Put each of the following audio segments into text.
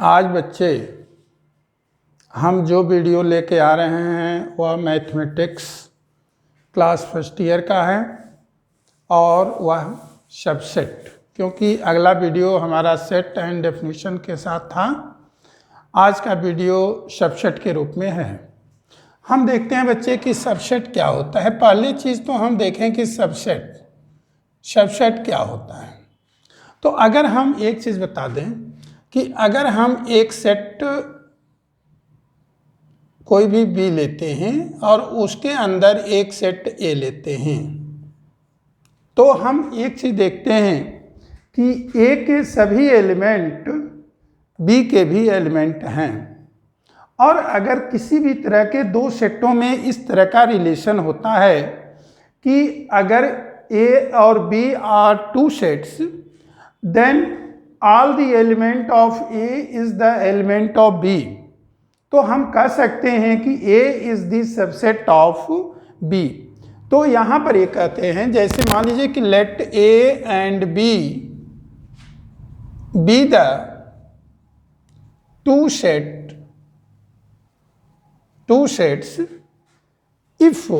आज बच्चे हम जो वीडियो लेके आ रहे हैं वह मैथमेटिक्स क्लास फर्स्ट ईयर का है और वह सबसेट, क्योंकि अगला वीडियो हमारा सेट एंड डेफिनेशन के साथ था। आज का वीडियो सबसेट के रूप में है। हम देखते हैं बच्चे कि सबसेट क्या होता है। पहली चीज़ तो हम देखें कि सबसेट क्या होता है। तो अगर हम एक चीज़ बता दें कि अगर हम एक सेट कोई भी बी लेते हैं और उसके अंदर एक सेट ए लेते हैं, तो हम एक चीज़ देखते हैं कि ए के सभी एलिमेंट बी के भी एलिमेंट हैं। और अगर किसी भी तरह के दो सेटों में इस तरह का रिलेशन होता है कि अगर ए और B are two sets, then all the element of A is the element of B, तो हम कह सकते हैं कि A is the subset of B। तो यहाँ पर ये कहते हैं, जैसे मान लीजिए कि let A and B be the two sets if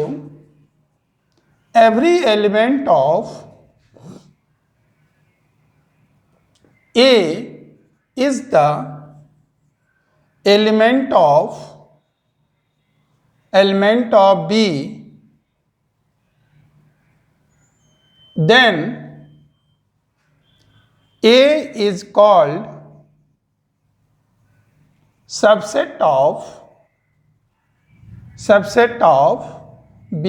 every element of A is the element of B, then A is called subset of B।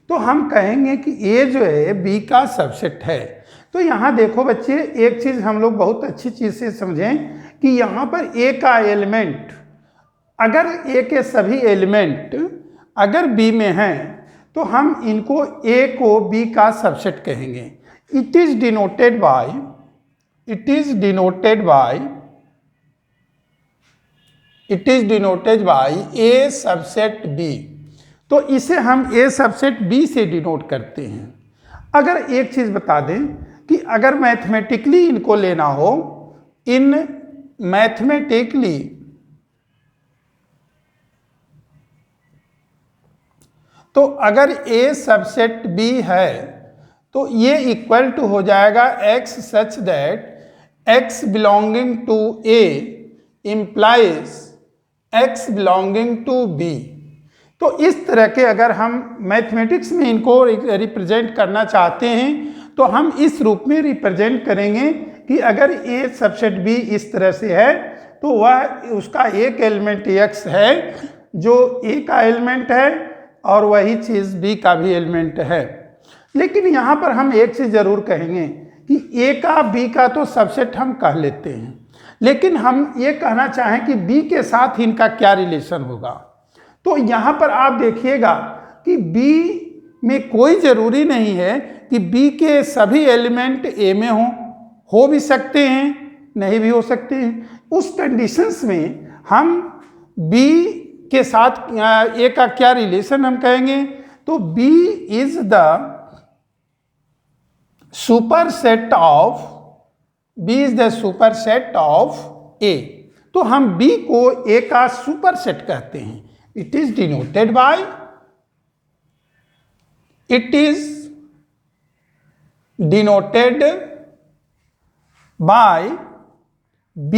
तो हम कहेंगे कि A जो है B का सबसेट है। तो यहाँ देखो बच्चे, एक चीज़ हम लोग बहुत अच्छी चीज़ से समझें कि यहाँ पर A का एलिमेंट, अगर A के सभी एलिमेंट अगर B में हैं तो हम इनको A को B का सबसेट कहेंगे। It is denoted bye A subset B। तो इसे हम A सबसेट B से डिनोट करते हैं। अगर एक चीज़ बता दें कि अगर मैथमेटिकली इनको लेना हो, तो अगर A सबसेट B है तो ये इक्वल टू हो जाएगा X such that X belonging to A implies X belonging to B। तो इस तरह के अगर हम मैथमेटिक्स में इनको रिप्रेजेंट करना चाहते हैं तो हम इस रूप में रिप्रेजेंट करेंगे कि अगर A सबसेट B इस तरह से है तो वह उसका एक एलिमेंट X है जो A का एलिमेंट है और वही चीज़ B का भी एलिमेंट है। लेकिन यहाँ पर हम एक चीज़ ज़रूर कहेंगे कि A का B का तो सबसेट हम कह लेते हैं, लेकिन हम ये कहना चाहें कि B के साथ इनका क्या रिलेशन होगा। तो यहाँ पर आप देखिएगा कि B में कोई ज़रूरी नहीं है कि B के सभी एलिमेंट A में हो भी सकते हैं, नहीं भी हो सकते हैं। उस कंडीशंस में हम B के साथ A का क्या रिलेशन हम कहेंगे, तो B is the superset of A। तो हम B को A का सुपरसेट कहते हैं। It is denoted bye B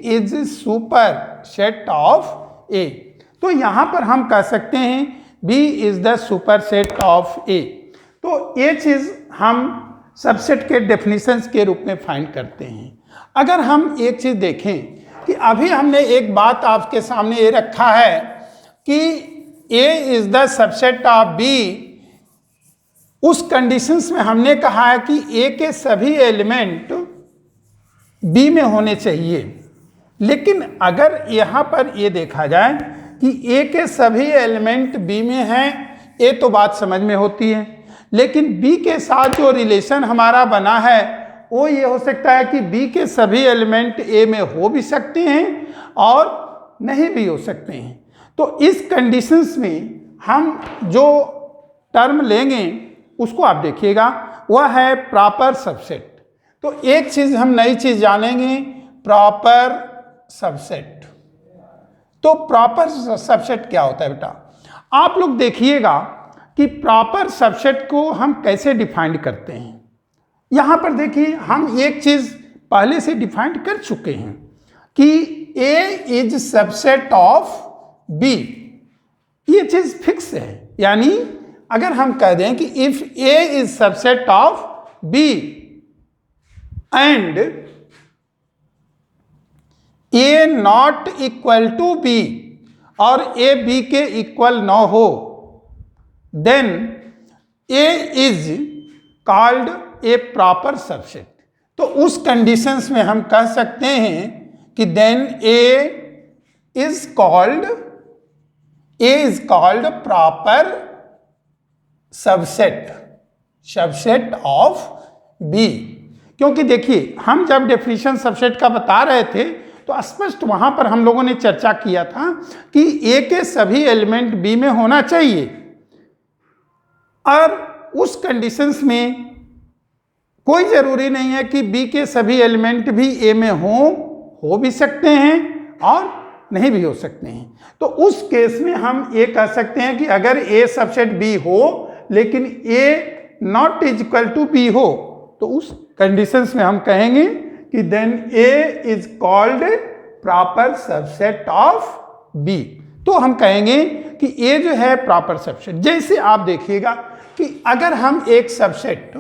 is superset of A। तो यहां पर हम कह सकते हैं B is the superset of A। तो ये चीज हम सबसेट के डेफिनेशंस के रूप में फाइंड करते हैं। अगर हम एक चीज देखें कि अभी हमने एक बात आपके सामने ये रखा है कि A is the subset of B, उस कंडीशंस में हमने कहा है कि A के सभी एलिमेंट B में होने चाहिए। लेकिन अगर यहाँ पर ये देखा जाए कि A के सभी एलिमेंट B में हैं, ये तो बात समझ में होती है, लेकिन B के साथ जो रिलेशन हमारा बना है वो ये हो सकता है कि B के सभी एलिमेंट A में हो भी सकते हैं और नहीं भी हो सकते हैं। तो इस कंडीशंस में हम जो टर्म लेंगे उसको आप देखिएगा, वह है प्रॉपर सबसेट। तो एक चीज़ हम नई चीज़ जानेंगे, प्रॉपर सबसेट। तो प्रॉपर सबसेट क्या होता है बेटा, आप लोग देखिएगा कि प्रॉपर सबसेट को हम कैसे डिफाइन करते हैं। यहां पर देखिए हम एक चीज पहले से डिफाइन कर चुके हैं कि A is subset of B। ये चीज फिक्स है, यानी अगर हम कह दें कि if A is subset of B and A not equal to B और A B के इक्वल न हो, then A is called a proper subset. तो उस कंडीशंस में हम कह सकते हैं कि then A is called proper subset of B। क्योंकि देखिए हम जब डेफिनेशन सबसेट का बता रहे थे तो स्पष्ट वहां पर हम लोगों ने चर्चा किया था कि A के सभी एलिमेंट B में होना चाहिए, और उस कंडीशंस में कोई जरूरी नहीं है कि B के सभी एलिमेंट भी A में हो भी सकते हैं और नहीं भी हो सकते हैं। तो उस केस में हम ये कह सकते हैं कि अगर A सबसेट B हो लेकिन A not is equal to B हो, तो उस कंडीशंस में हम कहेंगे कि then A is called proper subset of B। तो हम कहेंगे कि A जो है प्रॉपर सबसेट। जैसे आप देखिएगा कि अगर हम एक सबसेट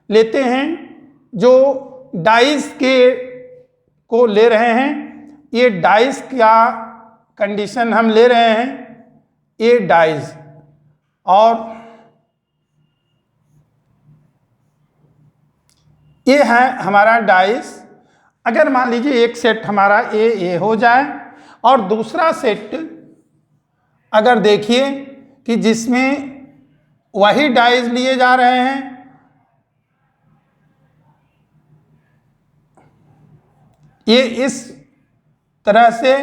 लेते हैं जो डाइस के को ले रहे हैं, ये डाइस का कंडीशन हम ले रहे हैं ए डाइस, और ये है हमारा डाइस। अगर मान लीजिए एक सेट हमारा ए हो जाए और दूसरा सेट अगर देखिए कि जिसमें वही डाइस लिए जा रहे हैं, ये इस तरह से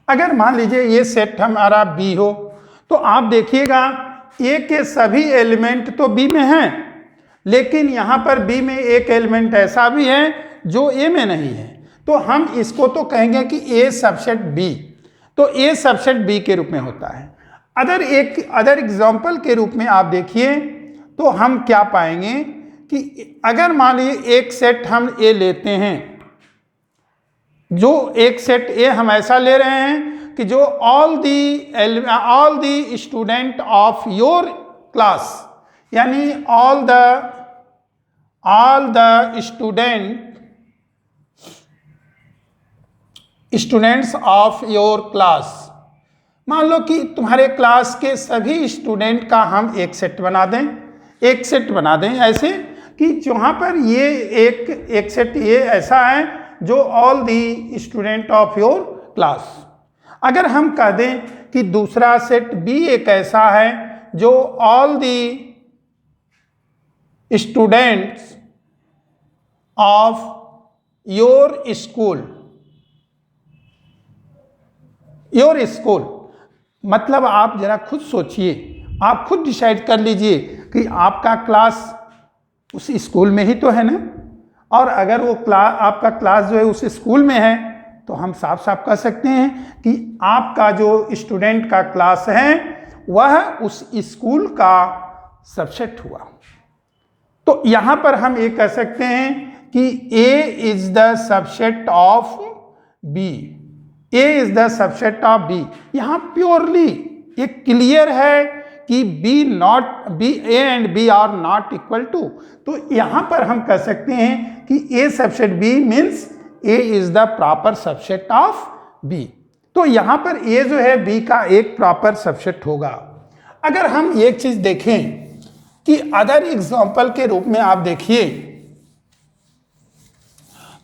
अगर मान लीजिए ये सेट हमारा B हो, तो आप देखिएगा A के सभी एलिमेंट तो B में हैं, लेकिन यहां पर B में एक एलिमेंट ऐसा भी है जो A में नहीं है। तो हम इसको तो कहेंगे कि A सबसेट B, तो A सबसेट B के रूप में होता है। अदर एग्जाम्पल के रूप में आप देखिए तो हम क्या पाएंगे कि अगर मान लीजिए एक सेट हम A लेते हैं, जो एक सेट A हम ऐसा ले रहे हैं कि जो all the student of your class, यानी all the students of your class. मान लो कि तुम्हारे क्लास के सभी स्टूडेंट का हम एक सेट बना दें ऐसे कि जहां पर ये एक सेट ये ऐसा है जो all the student of your class. अगर हम कह दें कि दूसरा सेट B एक ऐसा है जो all the students of your school, मतलब आप जरा खुद सोचिए, आप खुद डिसाइड कर लीजिए कि आपका क्लास उस स्कूल में ही तो है ना, और अगर वो आपका क्लास जो है उस स्कूल में है तो हम साफ साफ कह सकते हैं कि आपका जो स्टूडेंट का क्लास है वह उस स्कूल का सबसेट हुआ। तो यहां पर हम ये कह सकते हैं कि A is the subset of B, A is the subset of B। यहां प्योरली ये क्लियर है कि A and B are not equal to. तो यहां पर हम कह सकते हैं कि A subset B means A is the proper subset of B। तो यहां पर A जो है B का एक प्रॉपर सबसेट होगा। अगर हम एक चीज देखें कि अदर एग्जाम्पल के रूप में आप देखिए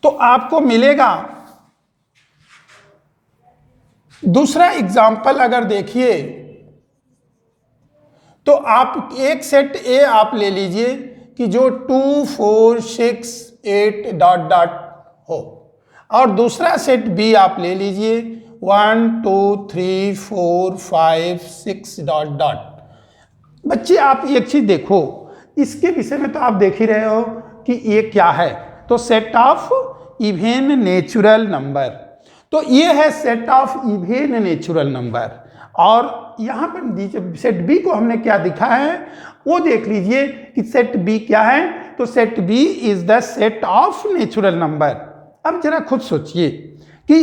तो आपको मिलेगा, दूसरा एग्जाम्पल अगर देखिए तो आप एक सेट A आप ले लीजिए कि जो 2 4 6 8 ... हो, और दूसरा सेट B आप ले लीजिए 1 2 3 4 5 6 डॉट डॉट। बच्चे आप एक चीज देखो, इसके विषय में तो आप देख ही रहे हो कि ये क्या है, तो set of even natural number. तो ये है set of even natural number. और यहाँ पर सेट बी को हमने क्या दिखा है वो देख लीजिए कि सेट बी क्या है। तो set B is the set of natural number. अब जरा खुद सोचिए कि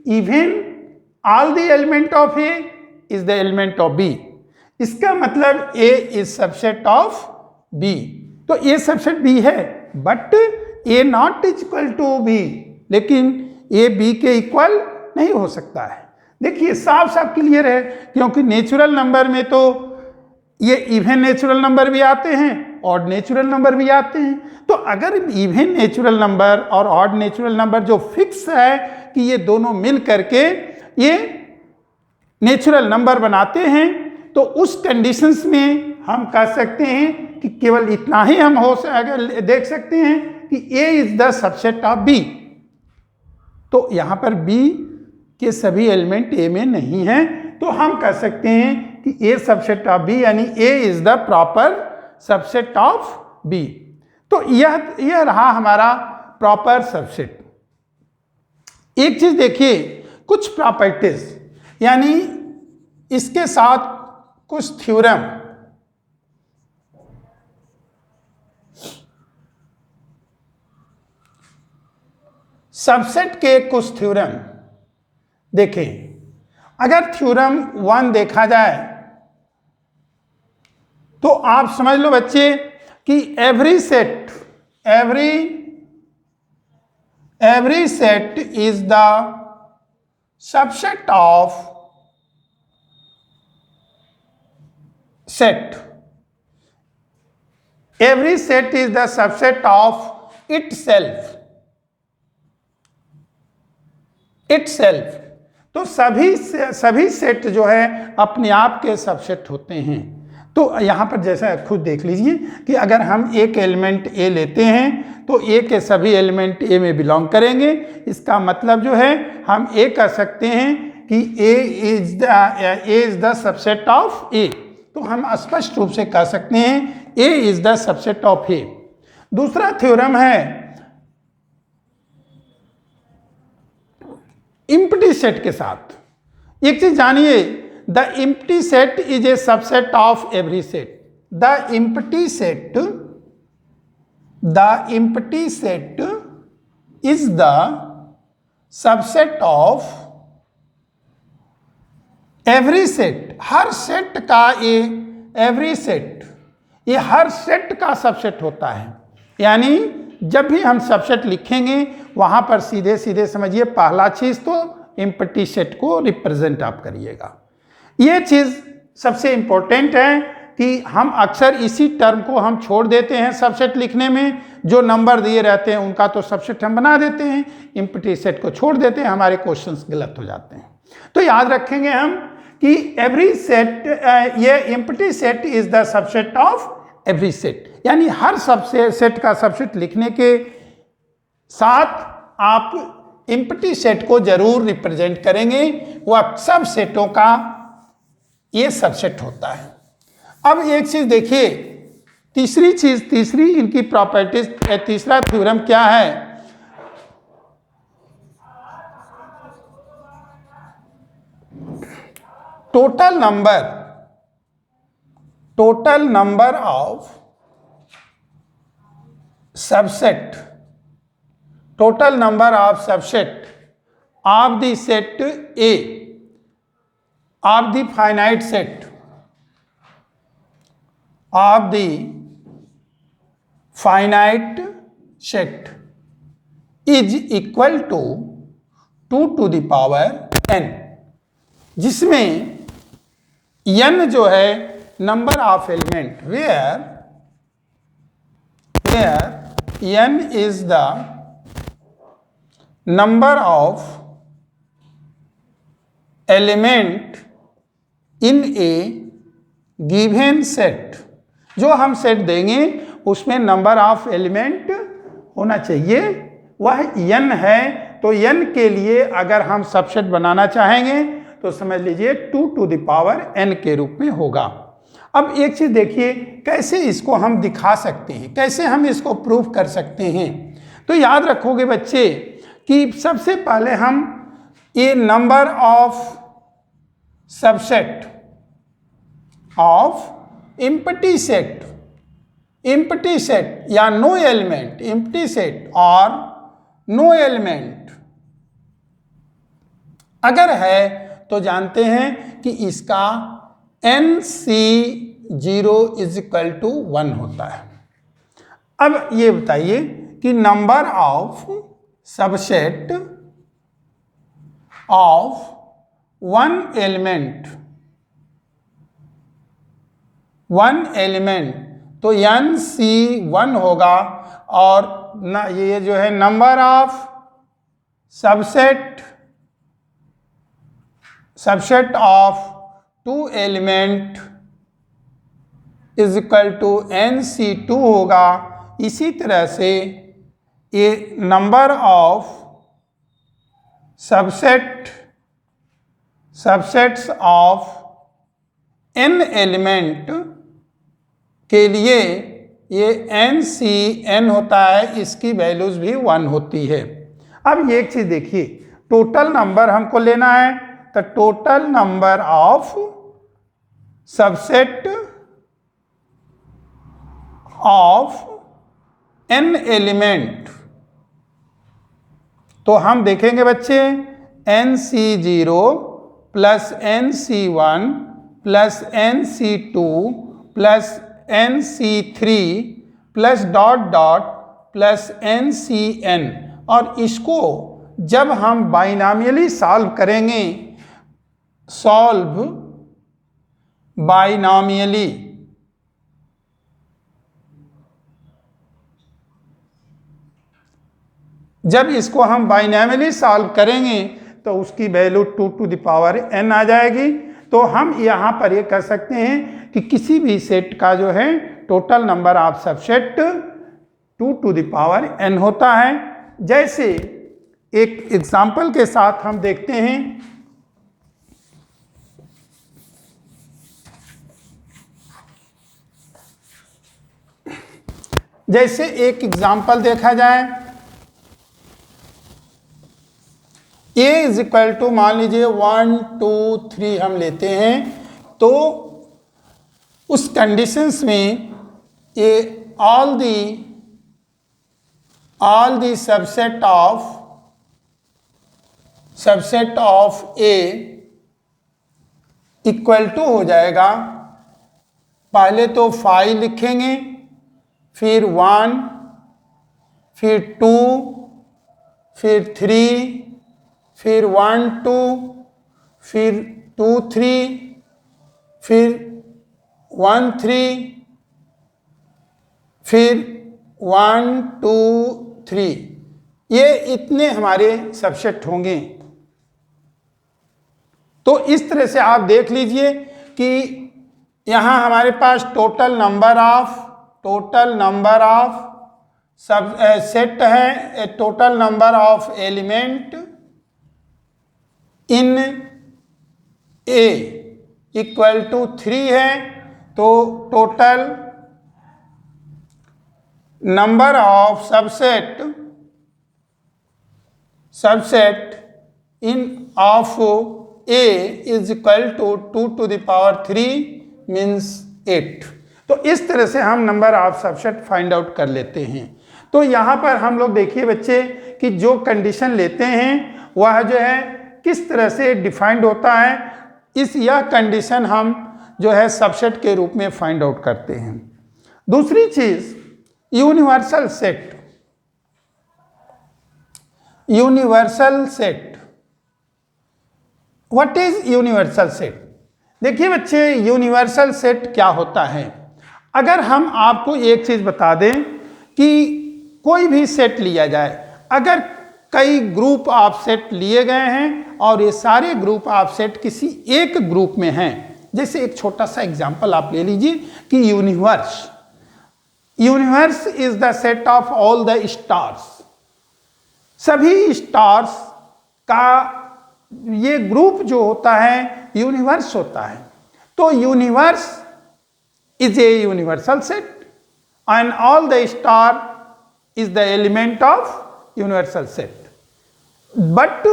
even all the element of A is the element of B, इसका मतलब A is subset of B. तो ए सबसेट बी है, but A not is equal to B, लेकिन ए बी के इक्वल नहीं हो सकता है। देखिए साफ साफ क्लियर है, क्योंकि नेचुरल नंबर में तो ये इवन नेचुरल नंबर भी आते हैं, ऑड नेचुरल नंबर भी आते हैं। तो अगर इवन नेचुरल नंबर और ऑड नेचुरल नंबर जो फिक्स है कि ये दोनों मिल करके ये नेचुरल नंबर बनाते हैं, तो उस कंडीशंस में हम कह सकते हैं कि केवल इतना ही हम देख सकते हैं कि A is the subset of B। तो यहाँ पर B के सभी एलिमेंट A में नहीं हैं, तो हम कह सकते हैं कि A सबसेट ऑफ B यानी A is the proper subset of B। तो यह रहा हमारा प्रॉपर सबसेट। एक चीज देखिए, कुछ प्रॉपर्टीज यानी इसके साथ कुछ थ्योरम। सबसेट के कुछ थ्योरम देखें। अगर थ्योरम 1 देखा जाए तो आप समझ लो बच्चे कि every set is the subset of set. Every set is the subset of itself. तो सभी सेट जो है अपने आप के सबसेट होते हैं। तो यहाँ पर जैसा खुद देख लीजिए कि अगर हम एक एलिमेंट ए लेते हैं तो ए के सभी एलिमेंट ए में बिलोंग करेंगे। इसका मतलब जो है हम ए कह सकते हैं कि ए इज द सबसेट ऑफ ए। तो हम स्पष्ट रूप से कह सकते हैं A is the subset of A। दूसरा थ्योरम है एम्प्टी सेट के साथ। एक चीज जानिए, the empty set is a subset of every set. The empty set is the subset of every set. Her set का एवरी सेट, ये हर set का सबसेट होता है। यानी जब भी हम सबसेट लिखेंगे वहां पर सीधे सीधे समझिए पहला चीज तो एम्प्टी सेट को रिप्रेजेंट आप करिएगा। ये चीज सबसे इंपॉर्टेंट है कि हम अक्सर इसी टर्म को हम छोड़ देते हैं सबसेट लिखने में। जो नंबर दिए रहते हैं उनका तो सबसेट हम बना देते हैं, एम्प्टी सेट को छोड़ देते हैं, हमारे क्वेश्चंस गलत हो जाते हैं। तो याद रखेंगे हम कि एवरी सेट, ये empty set is the subset of every set. यानी हर सेट का सबसेट लिखने के साथ आप एम्प्टी सेट को जरूर रिप्रेजेंट करेंगे, वह सब सेटों का ये सबसेट होता है। अब एक चीज देखिए, तीसरी इनकी प्रॉपर्टीज, तीसरा थ्योरम क्या है? Total number of subset of the set A of the finite set is equal to 2 to the power n, जिसमें n जो है number of element, where n is the number of element in a given set. जो हम set देंगे उसमें number of element होना चाहिए, वह n है। तो n के लिए अगर हम सबसेट बनाना चाहेंगे तो समझ लीजिए 2 to the power n के रूप में होगा। अब एक चीज देखिए कैसे इसको हम दिखा सकते हैं, कैसे हम इसको प्रूव कर सकते हैं। तो याद रखोगे बच्चे कि सबसे पहले हम a number of subset of empty set, empty set या नो एलिमेंट, एम्प्टी सेट और नो एलिमेंट अगर है तो जानते हैं कि इसका NC0 इज इक्वल टू 1 होता है। अब ये बताइए कि number of subset of one element तो NC1 होगा और ना ये जो है number of subset of 2 element is equal to NC2 होगा। इसी तरह से ये number of subsets of n element के लिए ये NCn होता है, इसकी वैल्यूज भी 1 होती है। अब ये एक चीज देखिए, टोटल नंबर हमको लेना है तो total number of subset of n element, तो हम देखेंगे बच्चे NC0 plus NC1 plus NC2 plus NC3 plus dot dot plus NCn, और इसको जब हम बाइनॉमियली सॉल्व करेंगे, सॉल्व बाइनॉमियली, जब इसको हम बाइनॉमियली सॉल्व करेंगे तो उसकी value 2 to the power n आ जाएगी। तो हम यहाँ पर ये कह सकते हैं कि किसी भी सेट का जो है total number of subset 2 to the power n होता है। जैसे एक एग्जाम्पल के साथ हम देखते हैं, जैसे एक एग्जाम्पल देखा जाए, a इज इक्वल टू मान लीजिए 1 2 3 हम लेते हैं, तो उस कंडीशंस में a all the subset of a equal to हो जाएगा, पहले तो 5 लिखेंगे, फिर 1, फिर 2, फिर 3, फिर 1 2, फिर 2 3, फिर 1 3, फिर 1 2 3, ये इतने हमारे सबसेट होंगे। तो इस तरह से आप देख लीजिए कि यहाँ हमारे पास total number of subset है, total number of element in A equal to 3 है, तो total number of subset in of A is equal to 2 to the power 3 means 8। तो इस तरह से हम number of subset find out कर लेते हैं। तो यहाँ पर हम लोग देखिए बच्चे कि जो कंडीशन लेते हैं वह जो है किस तरह से डिफाइंड होता है, यह कंडीशन हम जो है सबसेट के रूप में फाइंड आउट करते हैं। दूसरी चीज universal set. What is universal set? देखिए बच्चे, यूनिवर्सल सेट क्या होता है। अगर हम आपको एक चीज बता दें कि कोई भी सेट लिया जाए, अगर कई ग्रुप ऑफ सेट लिए गए हैं और ये सारे ग्रुप ऑफ सेट किसी एक ग्रुप में हैं, जैसे एक छोटा सा एग्जांपल आप ले लीजिए कि universe is the set of all the stars. सभी स्टार्स का ये ग्रुप जो होता है यूनिवर्स होता है। तो universe is a universal set and all the star is the element of universal set, but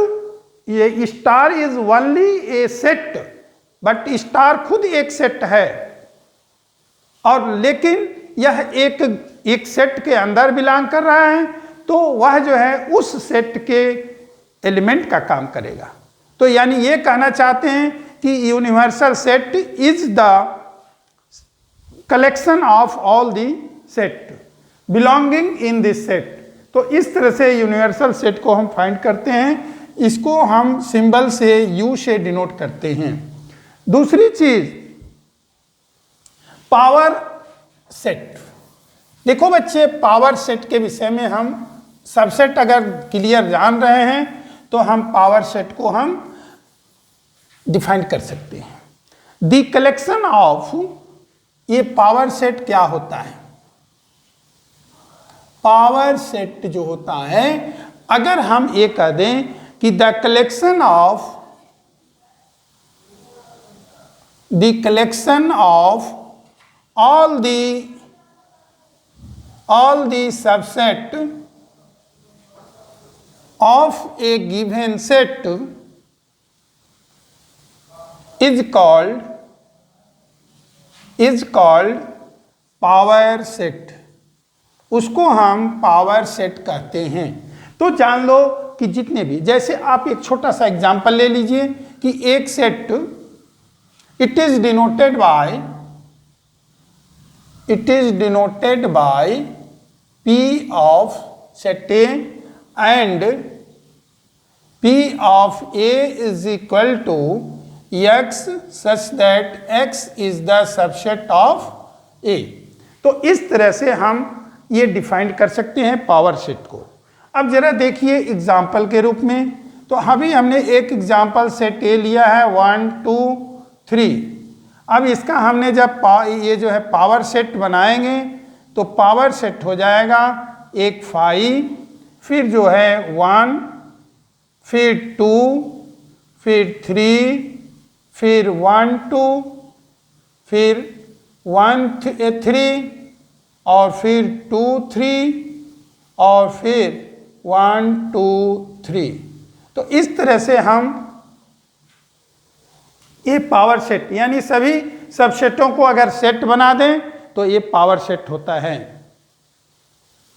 ये star is only a set, but star खुद एक सेट है, और लेकिन यह एक सेट के अंदर बिलोंग कर रहा है, तो वह जो है उस सेट के एलिमेंट का काम करेगा। तो यानी ये कहना चाहते हैं कि universal set is the collection of all the set belonging in this set. तो इस तरह से यूनिवर्सल सेट को हम फाइंड करते हैं। इसको हम सिंबल से यू से डिनोट करते हैं। दूसरी चीज पावर सेट। देखो बच्चे, पावर सेट के विषय में हम सबसेट अगर क्लियर जान रहे हैं तो हम पावर सेट को हम डिफाइन कर सकते हैं। द कलेक्शन ऑफ, ये पावर सेट क्या होता है? पावर सेट जो होता है, अगर हम ये कह दें कि the collection of all the subset of a given set is called power set. उसको हम पावर सेट कहते हैं। तो जान लो कि जितने भी, जैसे आप एक छोटा सा एग्जांपल ले लीजिए कि एक set it is denoted by P of set A and P of A is equal to X such that X is the subset of A। तो इस तरह से हम ये डिफाइन कर सकते हैं पावर सेट को। अब जरा देखिए एग्जाम्पल के रूप में, तो अभी हमने एक एग्जाम्पल सेट ए लिया है 1 2 3। अब इसका हमने जब ये जो है पावर सेट बनाएंगे तो पावर सेट हो जाएगा एक 5, फिर जो है 1, फिर 2, फिर 3, फिर 1 2, फिर 1 3, और फिर 2 3, और फिर 1 2 3। तो इस तरह से हम ये पावर सेट, यानी सभी सबसेटों को अगर सेट बना दें तो ये पावर सेट होता है।